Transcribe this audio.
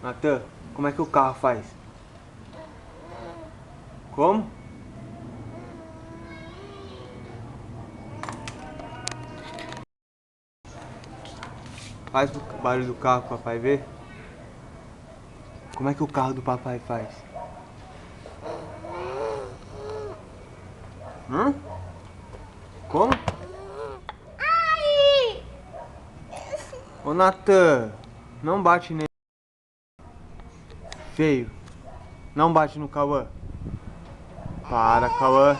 Natan, como é que o carro faz? Como? Faz o barulho do carro pro papai ver. Como é que o carro do papai faz? Hã? Como? Ô Natan, não bate nele. Feio. Não bate no Cauã. Para, Cauã.